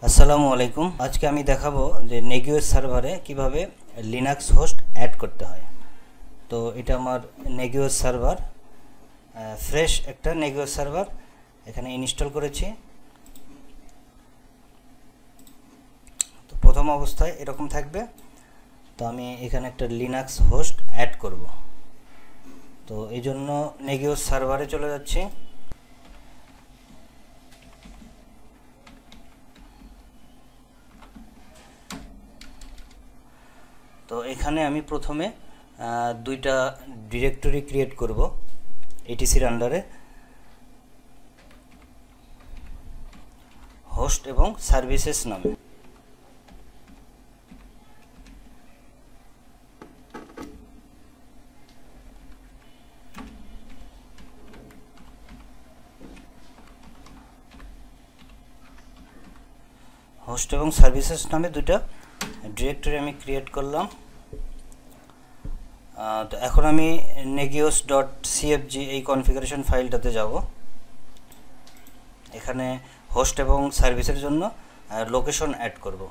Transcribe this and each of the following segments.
আসসালামু আলাইকুম। আজকে আমি দেখাবো যে নেগিওস সার্ভারে কিভাবে লিনাক্স হোস্ট অ্যাড করতে হয়। তো এটা আমার নেগিওস সার্ভার, ফ্রেশ একটা নেগিওস সার্ভার এখানে ইনস্টল করেছি। তো প্রথম অবস্থায় এরকম থাকবে। তো আমি এখানে একটা লিনাক্স হোস্ট অ্যাড করব। তো এই জন্য নেগিওস সার্ভারে চলে যাচ্ছি। তো এখানে আমি প্রথমে দুইটা ডিরেক্টরি ক্রিয়েট করব এটিসির আন্ডারে, হোস্ট এবং সার্ভিসেস নামে। হোস্ট এবং সার্ভিসেস নামে দুইটা ডিরেক্টরি আমি ক্রিয়েট করলাম। তো এখন আমি negios.cfg এই কনফিগারেশন ফাইলটাতে যাব। এখানে হোস্ট এবং সার্ভিসের জন্য লোকেশন অ্যাড করব।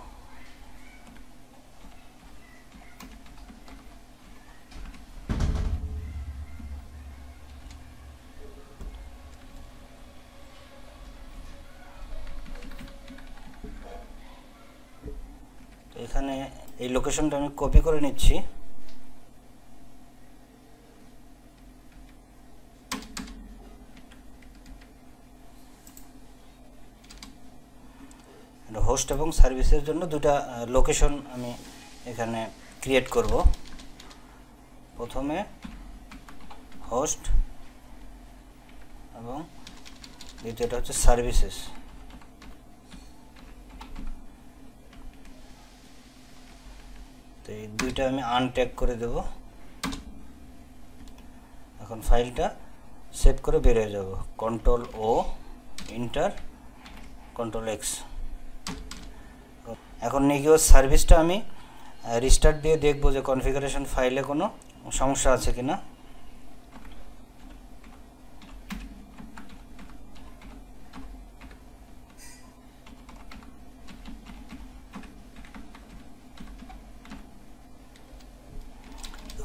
তো এখানে এই লোকেশনটা আমি কপি করে নিচ্ছি। হোস্ট এবং সার্ভিসের জন্য দুটা লোকেশন আমি এখানে ক্রিয়েট করব। প্রথমে হোস্ট এবং দ্বিতীয়টা হচ্ছে সার্ভিসেস। তো এই দুইটা আমি আনট্যাগ করে দেব। এখন ফাইলটা সেভ করে বের হয়ে যাব। Ctrl+O, enter, Ctrl+X। এখন নেগিওস সার্ভিসটা আমি রিস্টার্ট দিয়ে দেখব যে কনফিগারেশন ফাইলে কোনো সমস্যা আছে কিনা।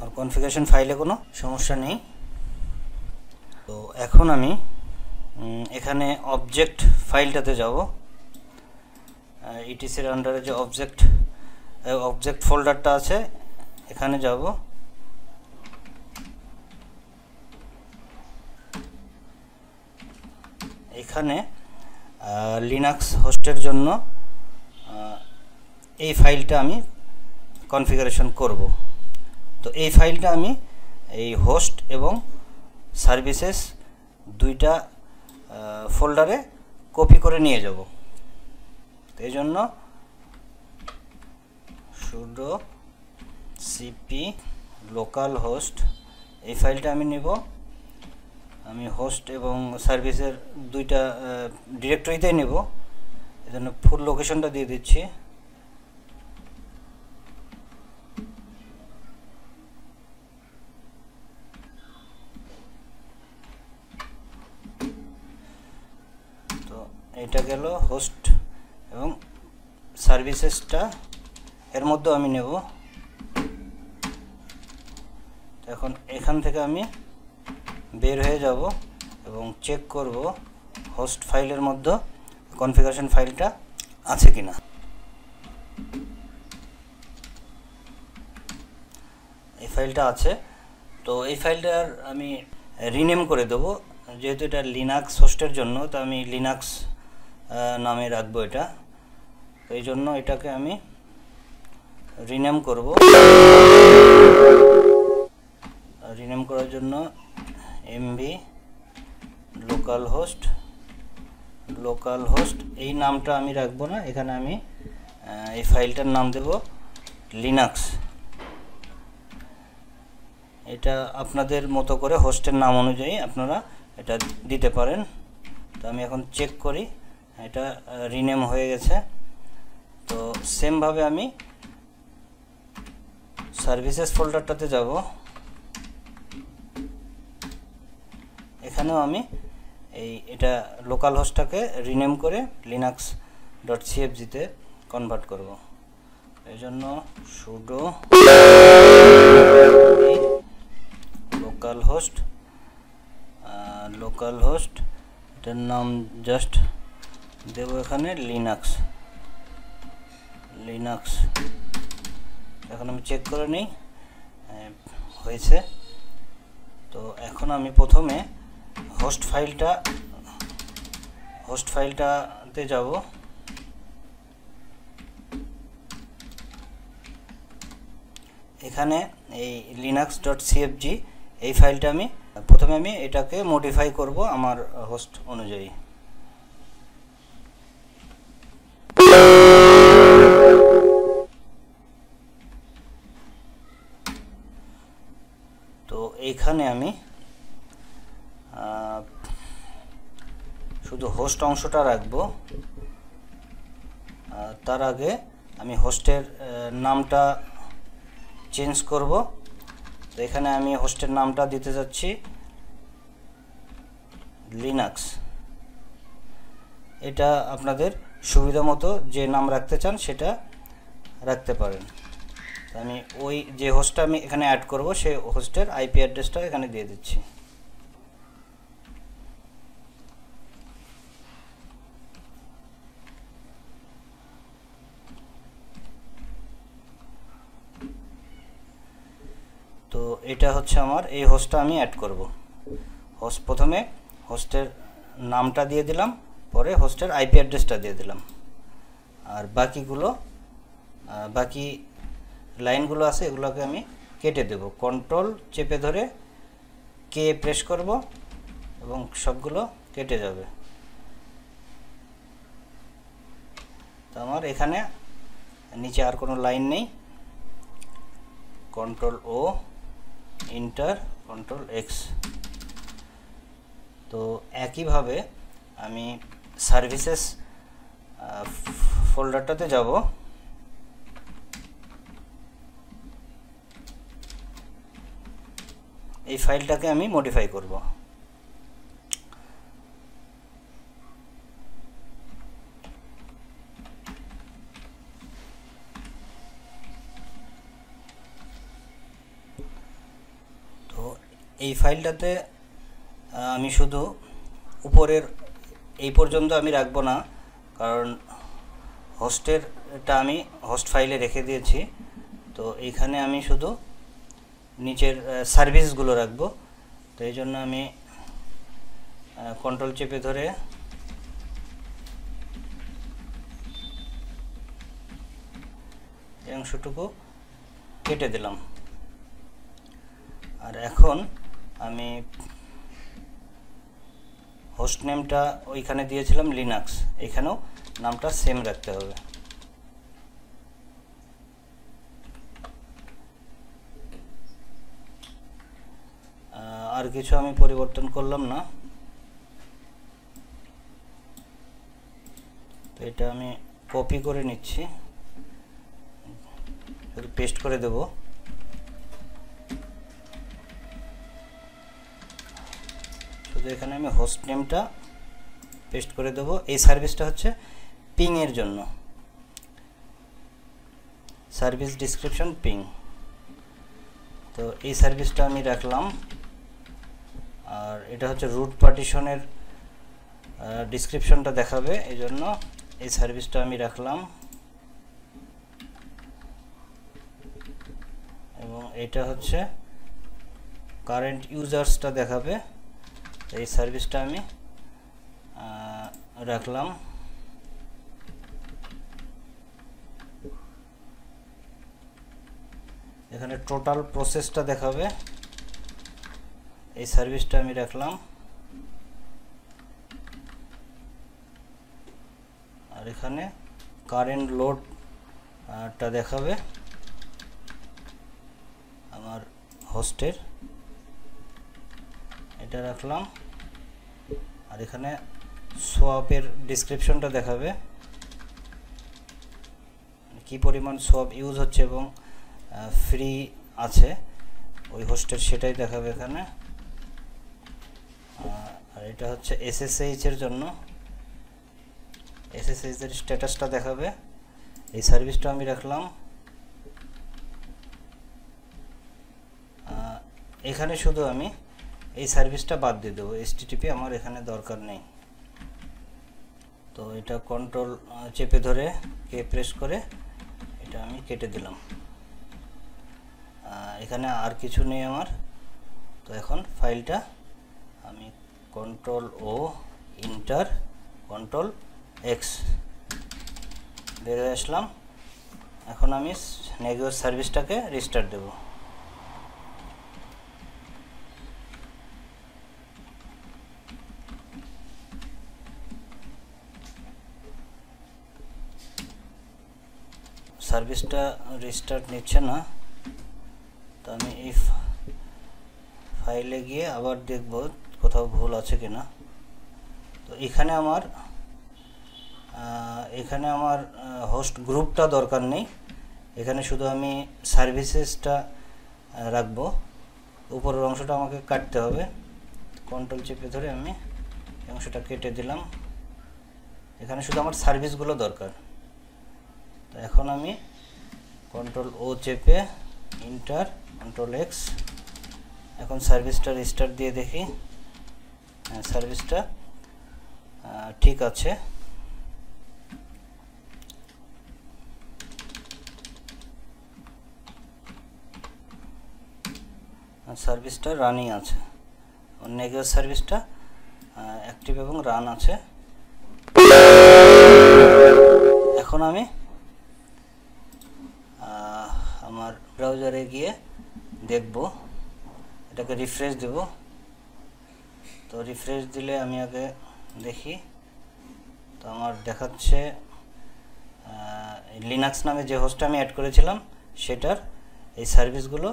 আর কনফিগারেশন ফাইলে কোনো সমস্যা নেই। তো এখন আমি এখানে অবজেক্ট ফাইলটাতে যাব। ইটিসির আন্ডারে যে অবজেক্ট ফোল্ডারটা আছে এখানে যাব। এখানে লিনাক্স হোস্টের জন্য এই ফাইলটা আমি কনফিগারেশন করব। তো এই ফাইলটা আমি এই হোস্ট এবং সার্ভিসেস দুইটা ফোল্ডারে কপি করে নিয়ে যাব। এই জন্য sudo cp localhost এই ফাইলটা আমি নেব। আমি হোস্ট এবং সার্ভিসের দুইটা ডিরেক্টরিতেই নেব, এজন্য ফুল লোকেশনটা দিয়ে দিচ্ছি। তো এটা গেল হোস্ট এবং সার্ভিসেসটা এর মধ্যে আমি নেব। এখন এখান থেকে আমি বের হয়ে যাব এবং চেক করব হোস্ট ফাইলের মধ্যে কনফিগারেশন ফাইলটা আছে কিনা। এই ফাইলটা আছে। তো এই ফাইলটার আমি রিনেম করে দেব, যেহেতু এটা লিনাক্স হোস্টের জন্য, তো আমি লিনাক্স নামে রাখবো এটা। তো এই জন্য এটাকে আমি রিনেম করব। রিনেম করার জন্য mv localhost এই নামটা আমি রাখবো না, এখানে আমি এই ফাইলটার নাম দেব লিনাক্স। এটা আপনাদের মতো করে হোস্টের নাম অনুযায়ী আপনারা এটা দিতে পারেন। তো আমি এখন চেক করি, এটা রিনেম হয়ে গেছে। তো সেম ভাবে আমি সার্ভিসেস ফোল্ডারটাতে যাব। এখানেও আমি এটা লোকাল হোস্টটাকে রিনেম করে লিনাক্স .cfg তে কনভার্ট করব। এই জন্য sudo লোকাল হোস্ট এটার নাম জাস্ট দেব এখানে লিনাক্স। এখন আমি চেক করে নিই হয়েছে। তো এখন আমি প্রথমে হোস্ট ফাইলটাতে যাব। এখানে এই linux.cfg এই ফাইলটা প্রথমে আমি এটাকে মডিফাই করব আমার হোস্ট অনুযায়ী। তো এইখানে আমি শুধু হোস্ট অংশটা রাখবো। তার আগে আমি হোস্টের নামটা চেঞ্জ করব। তো এখানে আমি হোস্টের নামটা দিতে যাচ্ছি লিনাক্স। এটা আপনাদের সুবিধা মতো যে নাম রাখতে চান সেটা রাখতে পারেন। আমি ওই যে হোস্টটা আমি এখানে অ্যাড করব সেই হোস্টের আইপি অ্যাড্রেসটা এখানে দিয়ে দিচ্ছি। তো এটা হচ্ছে আমার এই হোস্টটা আমি অ্যাড করব। প্রথমে হোস্টের নামটা দিয়ে দিলাম, পরে হোস্টের আইপি অ্যাড্রেসটা দিয়ে দিলাম। আর বাকি লাইনগুলো আছে এগুলোকে আমি কেটে দেব। কন্ট্রোল চেপে ধরে কে প্রেস করব এবং সবগুলো কেটে যাবে। তো আমার এখানে নিচে আর কোনো লাইন নেই। কন্ট্রোল ও ইন্টার কন্ট্রোল এক্স। তো একইভাবে আমি সার্ভিসেস ফোল্ডারটাতে যাব। এই ফাইলটাকে আমি মডিফাই করব। তো এই ফাইলটাতে আমি শুধু উপরের এই পর্যন্ত আমি রাখবো না, কারণ হোস্টেরটা আমি হোস্ট ফাইলে রেখে দিয়েছি। তো এইখানে আমি শুধু নিচের সার্ভিসগুলো রাখবো। তো এই জন্য আমি কন্ট্রোল চেপে ধরে এই অংশটুকু কেটে দিলাম। আর এখন আমি হোস্ট নেমটা ওইখানে দিয়েছিলাম লিনাক্স, এখানেও নামটা সেম রাখতে হবে। আর কিছু আমি পরিবর্তন করলাম না। তো এটা আমি কপি করে নিচ্ছি, শুধু পেস্ট করে দেব। শুধু এখানে আমি হোস্ট নেমটা পেস্ট করে দেব। এই সার্ভিসটা হচ্ছে পিং এর জন্য, সার্ভিস ডিসক্রিপশন পিং। তো এই সার্ভিসটা আমি রাখলাম। আর এটা হচ্ছে রুট পার্টিশনের ডিসক্রিপশনটা দেখাবে, এই জন্য এই সার্ভিসটা আমি রাখলাম। এবং এটা হচ্ছে কারেন্ট ইউজার্সটা দেখাবে, এই সার্ভিসটা আমি রাখলাম। এখানে টোটাল প্রসেসটা দেখাবে, এই সার্ভিসটা আমি রাখলাম। আর এখানে কারেন্ট লোডটা দেখাবে আমার হোস্টের, এটা রাখলাম। আর এখানে সোয়াপের ডিসক্রিপশনটা দেখাবে, কি পরিমাণ সোয়াপ ইউজ হচ্ছে এবং ফ্রি আছে ওই হোস্টের, সেটাই দেখাবে এখানে। আর এটা হচ্ছে SSH এর জন্য, SSH এর স্ট্যাটাসটা দেখাবে। এই সার্ভিসটা আমি রাখলাম। এখানে শুধু আমি এই সার্ভিসটা বাদ দিয়ে দেবো, HTTP আমার এখানে দরকার নেই। তো এটা কন্ট্রোল চেপে ধরে কে প্রেস করে এটা আমি কেটে দিলাম। এখানে আর কিছু নেই আমার। তো এখন ফাইলটা আমি কন্ট্রোল ও ইন্টার কন্ট্রোল এক্স বের হয়ে আসলাম। এখন আমি নেগিওস সার্ভিসটাকে রিস্টার্ট দেব। সার্ভিসটা রিস্টার্ট নিচ্ছে না। তো আমি এই ফাইলে গিয়ে আবার দেখব কোথাও ভুল আছে কিনা। তো এখানে আমার হোস্ট গ্রুপটা দরকার নেই, এখানে শুধু আমি সার্ভিসেসটা রাখবো। উপরের অংশটা আমাকে কাটতে হবে, কন্ট্রোল চেপে ধরে আমি এই অংশটা কেটে দিলাম। এখানে শুধু আমার সার্ভিসগুলো দরকার। তো এখন আমি কন্ট্রোল ও চেপে ইন্টার কন্ট্রোল এক্স, এখন সার্ভিসটা রিস্টার্ট দিয়ে দেখি। সার্ভিসটা ঠিক আছে। সার্ভিসটা রানিং আছে, নেগিওস সার্ভিসটা অ্যাক্টিভ এবং রান আছে। এখন আমি আমার ব্রাউজারে গিয়ে দেখব, এটাকে রিফ্রেশ দেব। তো রিফ্রেশ দিলে আমি আগে দেখি, তো আমার দেখাচ্ছে লিনাক্স নামে যে হোস্টটা আমি অ্যাড করেছিলাম সেটার এই সার্ভিসগুলো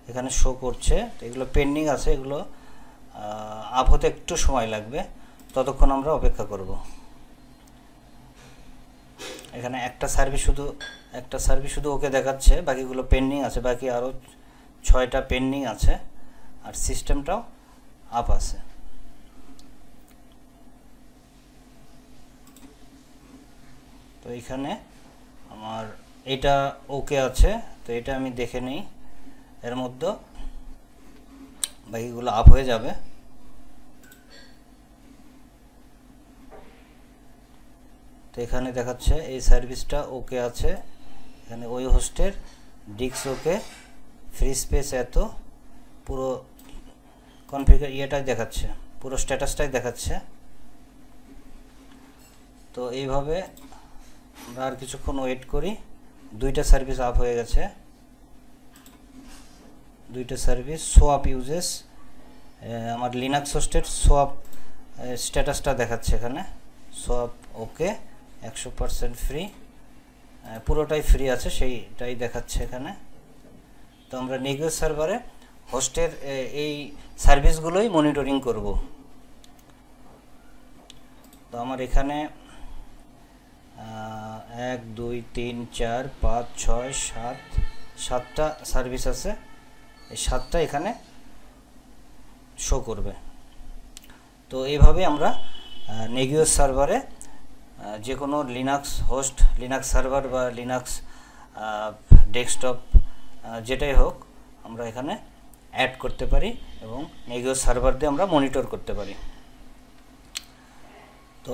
এখানে শো করছে। তো এগুলো পেন্ডিং আছে, এগুলো আপ হতে একটু সময় লাগবে, ততক্ষণ আমরা অপেক্ষা করব। এখানে একটা সার্ভিস শুধু ওকে দেখাচ্ছে, বাকিগুলো পেন্ডিং আছে, বাকি আরও 6টা পেন্ডিং আছে, আর সিস্টেমটাও আপ আছে। তো এখানে আমার এটা ওকে আছে, তো এটা আমি দেখে নিই, এর মধ্যে বাকিগুলো আপ হয়ে যাবে। তো এখানে দেখাচ্ছে এই সার্ভিসটা ওকে আছে, এখানে ওই হোস্টের ডিস্ক ওকে, ফ্রি স্পেস এত, পুরো কনফিগার ইয়েটাই দেখাচ্ছে, পুরো স্ট্যাটাসটাই দেখাচ্ছে। তো এইভাবে আমরা আর কিছুক্ষণ ওয়েট করি। 2টা সার্ভিস আপ হয়ে গেছে, 2টা সার্ভিস সোয়াপ ইউজেস, আমার লিনাক্স হোস্টের সোয়াপ স্ট্যাটাসটা দেখাচ্ছে এখানে। সোয়াপ ওকে, 100% ফ্রি, পুরোটাই ফ্রি আছে সেইটাই দেখাচ্ছে এখানে। তো আমরা নেগিওস সার্ভারে হোস্টের এই সার্ভিসগুলোই মনিটরিং করব। তো আমার এখানে 1 2 3 4 5 6 7 7টা সার্ভিস আছে, এই 7টা এখানে শো করবে। তো এইভাবে আমরা নেগিওস সার্ভারে যে কোনো লিনাক্স হোস্ট, লিনাক্স সার্ভার বা লিনাক্স ডেস্কটপ যেটাই হোক আমরা এখানে অ্যাড করতে পারি এবং নেগিওস সার্ভার দিয়ে আমরা মনিটর করতে পারি। তো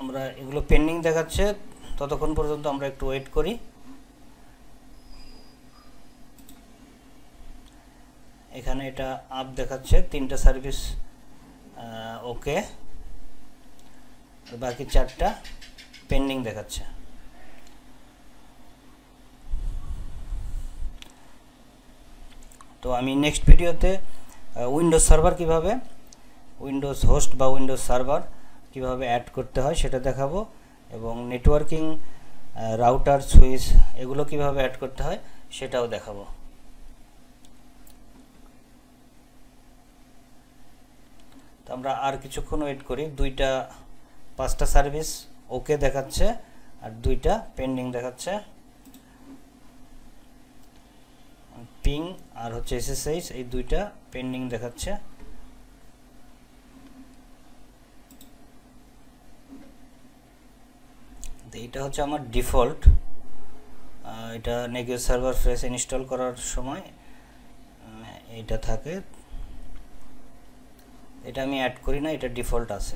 আমরা এগুলো পেন্ডিং দেখাচ্ছে, ততক্ষণ পর্যন্ত আমরা একটু ওয়েট করি। এখানে এটা আপ দেখাচ্ছে, 3টা সার্ভিস ওকে, বাকি 4টা পেন্ডিং দেখাচ্ছে। তো আমি নেক্সট ভিডিওতে উইন্ডোজ সার্ভার কিভাবে, উইন্ডোজ হোস্ট বা উইন্ডোজ সার্ভার কিভাবে অ্যাড করতে হয় সেটা দেখাবো, এবং নেটওয়ার্কিং, রাউটার, সুইচ এগুলো কিভাবে অ্যাড করতে হয় সেটাও দেখাবো। তো আমরা আর কিছুক্ষণ ওয়েট করি। 5টা সার্ভিস ওকে দেখাচ্ছে আর 2টা পেন্ডিং দেখাচ্ছে, পিং আর হচ্ছে SSH, এই 2টা পেন্ডিং দেখাচ্ছে। এটা হচ্ছে আমার ডিফল্ট, এটা নেগিও সার্ভার ফ্রেশ ইনস্টল করার সময় এটা থাকে, এটা আমি অ্যাড করি না, এটা ডিফল্ট আছে।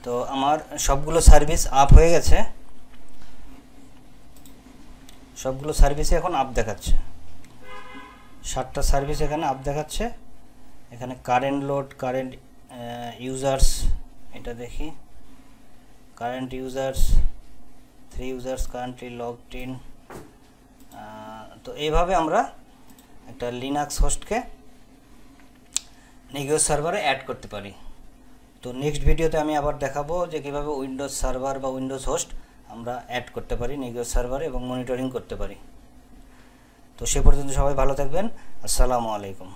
তো আমার সবগুলো সার্ভিস আপ হয়ে গেছে, সবগুলো সার্ভিসে এখন আপ দেখাচ্ছে, 7টা সার্ভিস এখানে আপ দেখাচ্ছে। এখানে কারেন্ট লোড, কারেন্ট ইউজার্স, এটা দেখি current users, 3 users currently logged in. তো এইভাবে আমরা একটা লিনাক্স হোস্টকে নেগিও সার্ভারে অ্যাড করতে পারি। তো নেক্সট ভিডিওতে আমি আবার দেখাবো যে কীভাবে উইন্ডোজ সার্ভার বা উইন্ডোজ হোস্ট আমরা অ্যাড করতে পারি নেগিও সার্ভারে এবং মনিটরিং করতে পারি। তো সে পর্যন্ত সবাই ভালো থাকবেন। আসসালামু আলাইকুম।